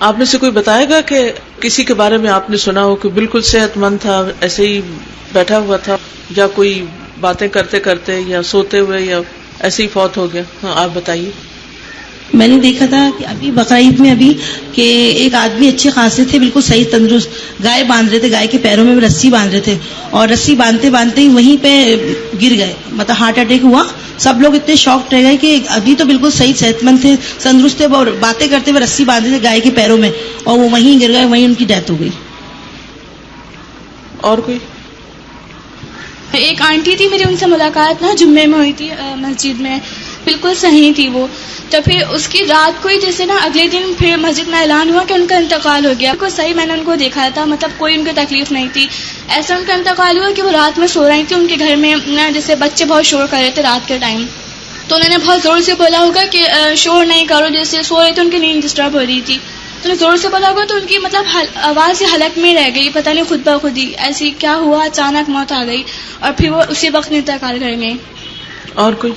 آپ میں سے کوئی بتائے گا کہ کسی کے بارے میں آپ نے سنا ہو کہ بالکل صحت مند تھا، ایسے ہی بیٹھا ہوا تھا، یا کوئی باتیں کرتے کرتے یا سوتے ہوئے یا ایسے ہی فوت ہو گیا؟ ہاں آپ بتائیے. میں نے دیکھا تھا کہ ابھی بقرعید میں ابھی کہ ایک آدمی اچھے خاصے تھے، بالکل صحیح تندرست، گائے باندھ رہے تھے، گائے کے پیروں میں رسی باندھ رہے تھے، اور رسی باندھتے باندھتے ہی وہیں پہ گر گئے، مطلب ہارٹ اٹیک ہوا. سب لوگ اتنے شاکڈ رہ گئے کہ ابھی تو بالکل صحیح صحت مند تھے، تندرست تھے، اور باتیں کرتے ہوئے رسی باندھے تھے گائے کے پیروں میں، اور وہ وہیں گر گئے، وہیں ان کی ڈیتھ ہو گئی. اور کوئی؟ ایک آنٹی تھی میری، ان سے ملاقات نا جمعے میں ہوئی تھی مسجد میں، بالکل صحیح تھی وہ. تو پھر اس کی رات کو ہی جیسے نا اگلے دن پھر مسجد میں اعلان ہوا کہ ان کا انتقال ہو گیا. بالکل صحیح، میں نے ان کو دیکھا تھا، مطلب کوئی ان کو تکلیف نہیں تھی. ایسا ان کا انتقال ہوا کہ وہ رات میں سو رہی تھی، ان کے گھر میں جیسے بچے بہت شور کر رہے تھے رات کے ٹائم، تو انہوں نے بہت زور سے بولا ہوگا کہ شور نہیں کرو، جیسے سو رہے تھے، ان کی نیند ڈسٹرب ہو رہی تھی، تو انہیں زور سے بولا ہوگا، تو ان کی مطلب آواز ہی حلق میں رہ گئی، پتہ نہیں خود بخود ہی ایسی کیا ہوا، اچانک موت آ گئی، اور پھر وہ اسی وقت انتقال کر گئے. اور کوئی؟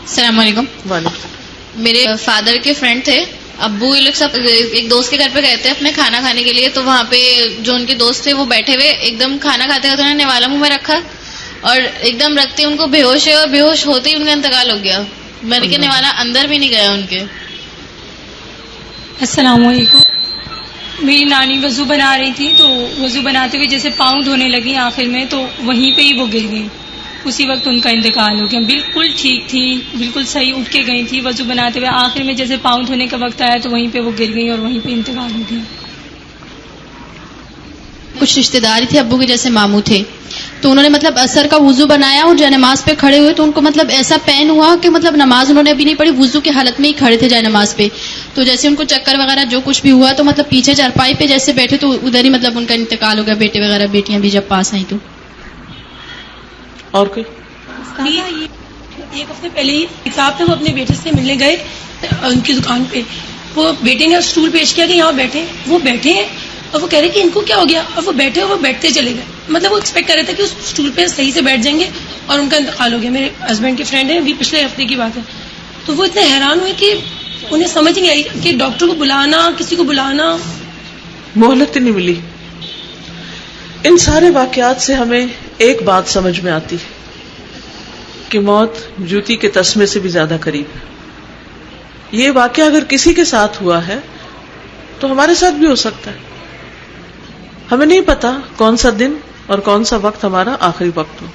السلام علیکم. وعلیکم. میرے فادر کے فرینڈ تھے، ابو یہ لوگ سب ایک دوست کے گھر پہ گئے تھے اپنے کھانا کھانے کے لیے. تو وہاں پہ جو ان کے دوست تھے وہ بیٹھے ہوئے ایک دم کھانا کھاتے کھاتے انہوں نے نوالا منہ میں رکھا، اور ایک دم رکھتے ان کو بے ہوش ہے، اور بے ہوش ہوتے ہی ان کا انتقال ہو گیا. میں نے کہ نوالا اندر بھی نہیں گیا ان کے. السلام علیکم. میری نانی وضو بنا رہی تھی، تو وضو بناتے ہوئے جیسے پاؤں دھونے لگی آخر میں، تو وہیں پہ ہی وہ گر گئی، اسی وقت ان کا انتقال ہو گیا. بالکل ٹھیک تھی، بالکل صحیح اٹھ کے گئی تھی وضو بناتے ہوئے، آخر میں جیسے پاؤں دھونے کا وقت آیا تو وہیں پہ وہ گر گئی اور وہیں پہ انتقال ہو گیا. کچھ رشتے دار تھے ابو کے جیسے ماموں تھے، تو انہوں نے مطلب عصر کا وضو بنایا اور جائے نماز پہ کھڑے ہوئے، تو ان کو مطلب ایسا پین ہوا کہ مطلب نماز انہوں نے ابھی نہیں پڑھی، وضو کی حالت میں ہی کھڑے تھے جائے نماز پہ. تو جیسے ان کو چکر وغیرہ جو کچھ بھی ہوا، تو مطلب پیچھے چارپائی پہ جیسے بیٹھے تو ادھر ہی مطلب ان کا انتقال ہو گیا. بیٹے وغیرہ بیٹیاں بھی جب پاس آئیں تو. اور کوئی؟ ایک ہفتے پہلے ہی صاحب تھے، وہ اپنے بیٹے سے ملنے گئے ان کی دکان پہ. وہ بیٹے نے اسٹول پیش کیا کہ یہاں بیٹھے، وہ بیٹھے ہیں، اور وہ کہہ رہے کہ ان کو کیا ہو گیا، اور وہ بیٹھے، وہ بیٹھتے چلے گئے. مطلب وہ ایکسپیکٹ کر رہے تھے کہ اس اسٹول پہ صحیح سے بیٹھ جائیں گے، اور ان کا انتقال ہو گیا. میرے ہسبینڈ کے فرینڈ ہیں، ابھی پچھلے ہفتے کی بات ہے. تو وہ اتنے حیران ہوئے کہ انہیں سمجھ نہیں آئی کہ ڈاکٹر کو بلانا، کسی کو بلانا، مہلت نہیں ملی. ان سارے واقعات سے ہمیں ایک بات سمجھ میں آتی کہ موت جوتی کے تسمے سے بھی زیادہ قریب ہے. یہ واقعہ اگر کسی کے ساتھ ہوا ہے تو ہمارے ساتھ بھی ہو سکتا ہے. ہمیں نہیں پتا کون سا دن اور کون سا وقت ہمارا آخری وقت ہو.